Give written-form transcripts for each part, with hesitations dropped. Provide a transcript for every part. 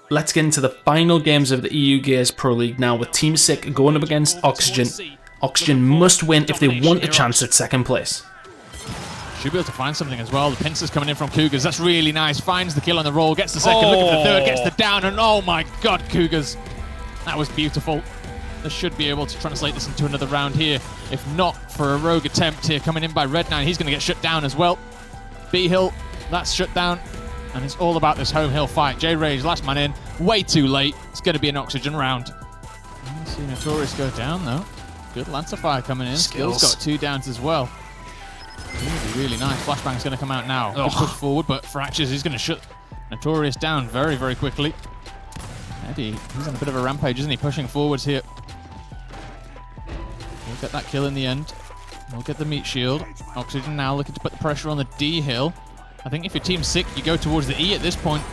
let's get into the final games of the EU Gears Pro League now, with Team Sick going up against Oxygen. Oxygen must win if they want a chance at second place. Should be able to find something as well. The pincers coming in from Cougars. That's really nice. Finds the kill on the roll. Gets the second. Looking for the third. Gets the down. And oh my god, Cougars. That was beautiful. They should be able to translate this into another round here. If not for a rogue attempt here coming in by Red9. He's going to get shut down as well. B-Hill, that's shut down. And it's all about this home hill fight. J-Rage, last man in. Way too late. It's going to be an Oxygen round. I see Notorious go down though. Good Lancer fire coming in. Skills got 2 downs as well. Really nice. Flashbang's going to come out now. Good push forward, but Fractures is going to shut Notorious down very, very quickly. Eddie, he's on a bit of a rampage, isn't he? Pushing forwards here. We'll get that kill in the end. We'll get the meat shield. Oxygen now looking to put the pressure on the D hill. I think if you're Team Sick, you go towards the E at this point.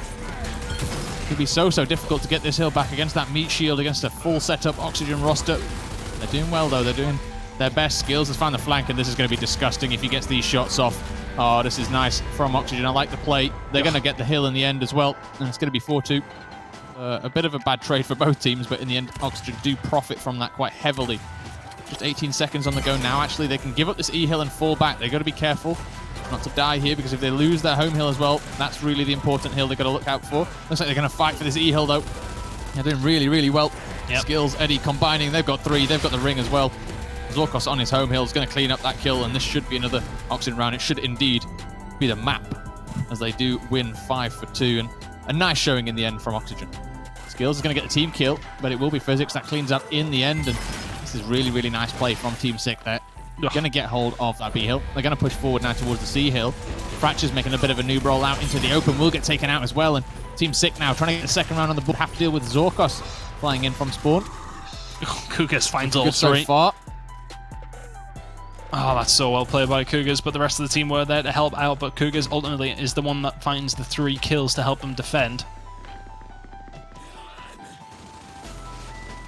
It could be so difficult to get this hill back against that meat shield, against a full setup Oxygen roster. They're doing well though. They're doing their best. Skills has found the flank, and this is going to be disgusting if he gets these shots off. Oh, this is nice from Oxygen. I like the play. They're going to get the hill in the end as well, and it's going to be 4-2. A bit of a bad trade for both teams, but in the end, Oxygen do profit from that quite heavily. Just 18 seconds on the go now. Actually, they can give up this E hill and fall back. They've got to be careful not to die here, because if they lose their home hill as well, that's really the important hill they've got to look out for. Looks like they're going to fight for this E hill though. They're doing really, really well. Skills, Eddie combining. They've got 3. They've got the ring as well. Zorkos on his home hill is going to clean up that kill, and this should be another Oxygen round. It should indeed be the map, as they do win 5-2, and a nice showing in the end from Oxygen. Skills is going to get the team kill, but it will be Physics that cleans up in the end, and this is really, really nice play from Team Sick there. They're going to get hold of that B hill. They're going to push forward now towards the C hill. Fracture's making a bit of a noob roll out into the open. Will get taken out as well, and Team Sick now trying to get the second round on the board. Have to deal with Zorkos flying in from spawn. Cougars finds all 3. So far. Oh, that's so well played by Cougars, but the rest of the team were there to help out, but Cougars ultimately is the one that finds the 3 kills to help them defend.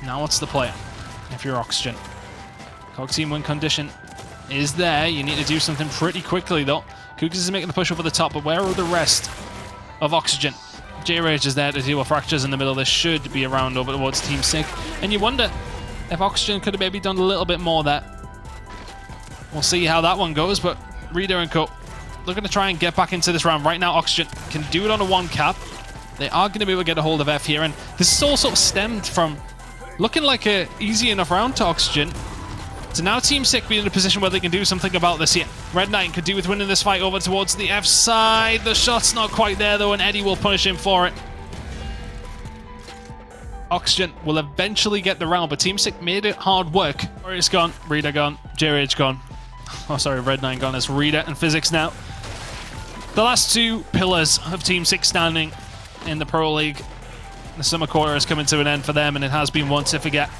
Now what's the play if you're Oxygen? Cog team win condition is there. You need to do something pretty quickly though. Cougars is making the push over the top, but where are the rest of Oxygen? J-Rage is there to deal with Fractures in the middle. This should be around over towards Team Sick, and you wonder if Oxygen could have maybe done a little bit more there. We'll see how that one goes, but Reader and Co. looking to try and get back into this round. Right now, Oxygen can do it on a 1 cap. They are going to be able to get a hold of F here, and this is all sort of stemmed from looking like a easy enough round to Oxygen. So now Team Sick be in a position where they can do something about this here. Red9 could do with winning this fight over towards the F side. The shot's not quite there though, and Eddie will punish him for it. Oxygen will eventually get the round, but Team Sick made it hard work. Warrior's gone, Reader gone, J-Rage gone. Oh, sorry, Red9 gone. It's Reader and Physics now. The last 2 pillars of Team Sick standing in the Pro League. The summer quarter is coming to an end for them, and it has been one to forget.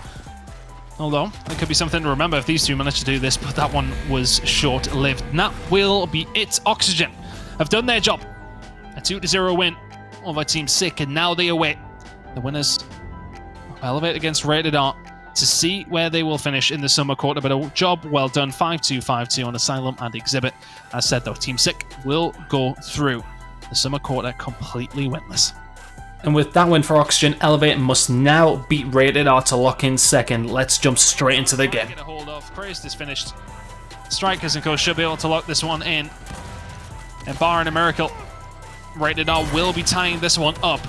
Although, it could be something to remember if these 2 managed to do this, but that one was short-lived. And that will be it. Oxygen have done their job. A 2-0 win over Team Sick, and now they await the winners of Elevate against Rated R to see where they will finish in the summer quarter. But a job well done. 5-2, 5-2 on Asylum and Exhibit. As said, though, Team Sick will go through the summer quarter completely winless. And with that win for Oxygen, Elevate must now beat Rated R to lock in second. Let's jump straight into the game. Get a hold of. Crazed is finished. Strikers and Co should be able to lock this one in. And barring a miracle, Rated R will be tying this one up.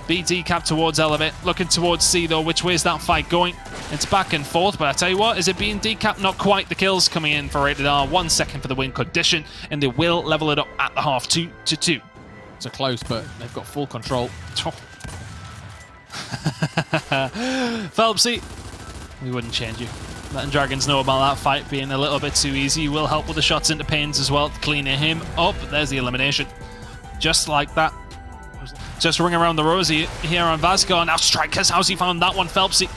BD cap towards Elevate, looking towards C though. Which way is that fight going? It's back and forth, but I tell you what, is it being decap? Not quite. The kills coming in for Rated R. 1 second for the win condition, and they will level it up at the half, 2-2. So close, but they've got full control. Phelpsy, we wouldn't change you. Letting Dragons know about that fight being a little bit too easy will help with the shots into Pains as well, cleaning him up. There's the elimination. Just like that. Just ring around the rosy here on Vasgar. Now Strikers, how's he found that one? Phelpsy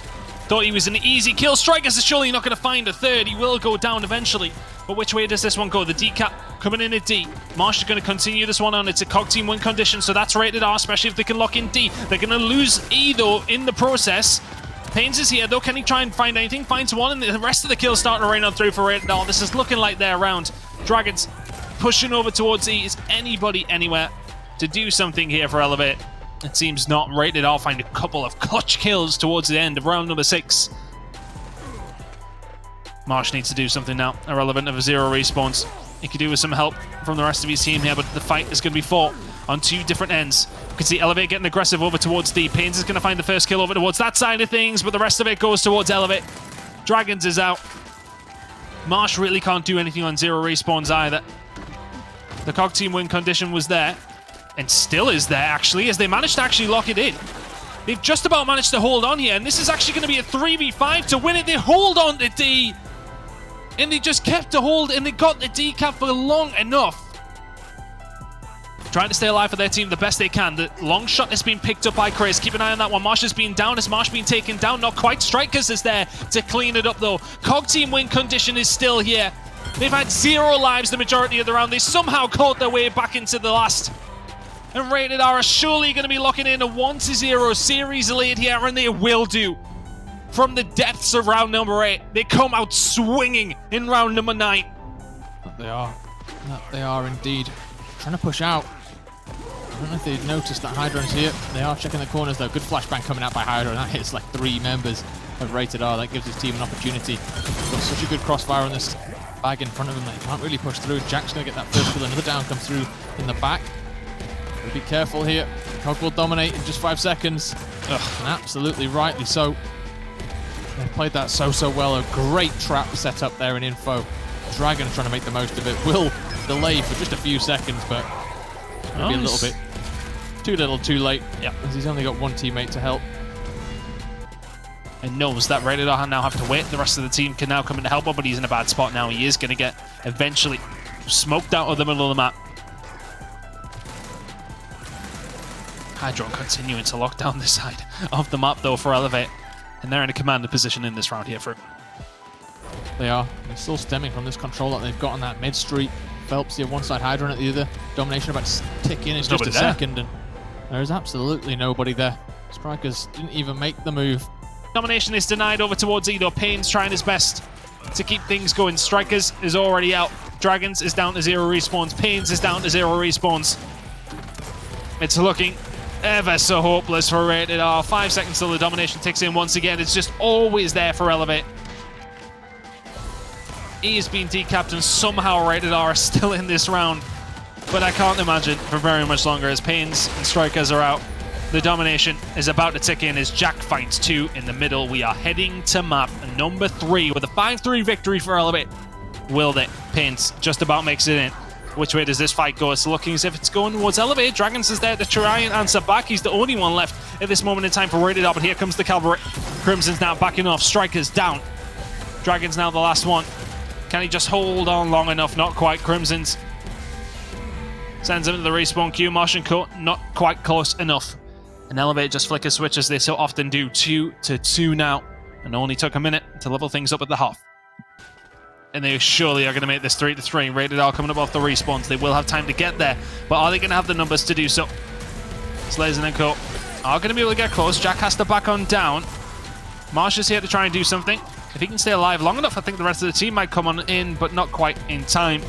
thought he was an easy kill. Strikers is surely not going to find a third. He will go down eventually. But which way does this one go? The D-cap coming in at D. Marsh is going to continue this one on. It's a Cog team win condition, so that's Rated R, especially if they can lock in D. They're going to lose E, though, in the process. Pains is here, though. Can he try and find anything? Finds one, and the rest of the kills starting to rain on through for Rated R. This is looking like their round. Dragons pushing over towards E. Is anybody anywhere to do something here for Elevate? It seems not. Rated R find a couple of clutch kills towards the end of round number 6. Marsh needs to do something now, irrelevant of a 0 respawns. He could do with some help from the rest of his team here, but the fight is going to be fought on 2 different ends. You can see Elevate getting aggressive over towards D. Pains is going to find the first kill over towards that side of things, but the rest of it goes towards Elevate. Dragons is out. Marsh really can't do anything on 0 respawns either. The COG team win condition was there, and still is there actually, as they managed to actually lock it in. They've just about managed to hold on here, and this is actually going to be a 3v5 to win it. They hold on to D, and they just kept the hold, and they got the decap for long enough. Trying to stay alive for their team the best they can. The long shot has been picked up by Chris. Keep an eye on that one. Marsh has been down. Has Marsh been taken down? Not quite. Strikers is there to clean it up though. COG team win condition is still here. They've had 0 lives the majority of the round. They somehow caught their way back into the last. And Rated R are surely going to be locking in a 1-0 series lead here, and they will do. From the depths of round number 8, they come out swinging in round number 9. They are. They are indeed. Trying to push out. I don't know if they've noticed that Hydron's here. They are checking the corners though. Good flashbang coming out by Hydron. That hits like 3 members of Rated R. That gives his team an opportunity. Got such a good crossfire on this bag in front of him that he can't really push through. Jack's going to get that first kill. Another down comes through in the back. Gotta be careful here. COG will dominate in just 5 seconds. And absolutely rightly so. They played that so well. A great trap set up there in info. Dragon trying to make the most of it. Will delay for just a few seconds, but maybe a little bit too little, too late. Yeah, as he's only got 1 teammate to help. And knows that Rated R now have to wait. The rest of the team can now come in to help him, but he's in a bad spot now. He is going to get eventually smoked out of the middle of the map. Hydron continuing to lock down this side of the map though for Elevate. And they're in a commanded position in this round here for him. They are. They're still stemming from this control that they've got on that mid street. Phelps here, one side, Hydron at the other. Domination about to tick in just a second, and there's absolutely nobody there. Strikers didn't even make the move. Domination is denied over towards Edo. Payne's trying his best to keep things going. Strikers is already out. Dragons is down to 0 respawns. Payne's is down to 0 respawns. It's looking ever so hopeless for Rated R. 5 seconds till the domination ticks in once again. It's just always there for Elevate. He has been decapped and somehow Rated R are still in this round. But I can't imagine for very much longer as Paynes and Strikers are out. The domination is about to tick in as Jack finds 2 in the middle. We are heading to map number 3 with a 5-3 victory for Elevate. Will they? Paynes just about makes it in. Which way does this fight go? It's looking as if it's going towards Elevate. Dragons is there to try and answer back. He's the only one left at this moment in time for Rated R, but here comes the cavalry. Crimson's now backing off. Strikers down. Dragons now the last one. Can he just hold on long enough? Not quite. Crimson's sends him to the respawn queue. Martian Coat not quite close enough. And Elevate just flicker switch as they so often do. 2-2 now. And only took a minute to level things up at the half. And they surely are going to make this 3-3. Rated R coming up off the respawns. They will have time to get there. But are they going to have the numbers to do so? Slazen and Co are going to be able to get close. Jack has to back on down. Marsh is here to try and do something. If he can stay alive long enough, I think the rest of the team might come on in, but not quite in time.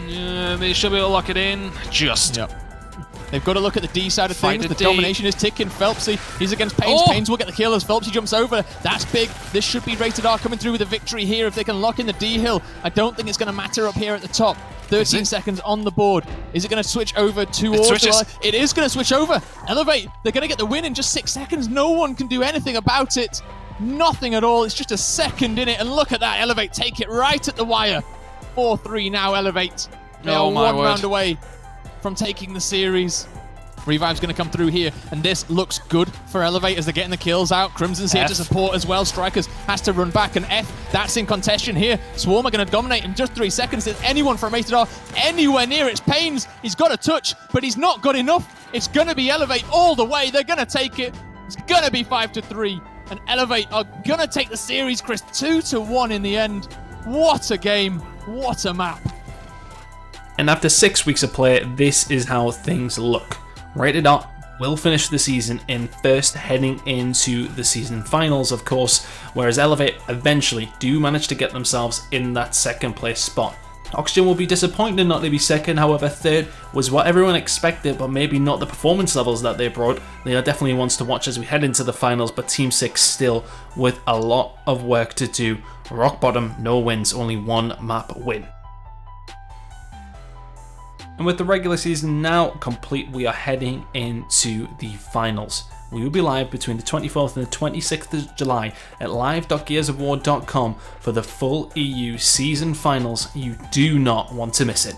Yeah, they should be able to lock it in. Just. Yep. They've got to look at the D side of Fight things. The D. domination is ticking. Phelpsy, he's against Paynes. Oh! Paynes will get the kill as Phelpsy jumps over. That's big. This should be Rated R coming through with a victory here if they can lock in the D hill. I don't think it's going to matter up here at the top. 13 seconds on the board. Is it going to switch over to Auto? It is going to switch over. Elevate. They're going to get the win in just 6 seconds. No one can do anything about it. Nothing at all. It's just a second in it. And look at that. Elevate take it right at the wire. 4-3 now, Elevate. They are 1 round away from taking the series. Revive's going to come through here, and this looks good for Elevate as they're getting the kills out. Crimson's here to support as well. Strikers has to run back, and F, that's in contention here. Swarm are going to dominate in just 3 seconds. Is anyone from Rated R anywhere near? It's Paynes. He's got a touch, but he's not got enough. It's going to be Elevate all the way. They're going to take it. It's going to be 5-3, and Elevate are going to take the series, Chris. 2-1 in the end. What a game. What a map. And after 6 weeks of play, this is how things look. Rated R will finish the season in first, heading into the season finals, of course, whereas Elevate eventually do manage to get themselves in that second place spot. Oxygen will be disappointed not to be second, however third was what everyone expected, but maybe not the performance levels that they brought. They are definitely ones to watch as we head into the finals, but Team 6 still with a lot of work to do. Rock bottom, no wins, only one map win. And with the regular season now complete, we are heading into the finals. We will be live between the 24th and the 26th of July at live.gearsofwar.com for the full EU season finals. You do not want to miss it.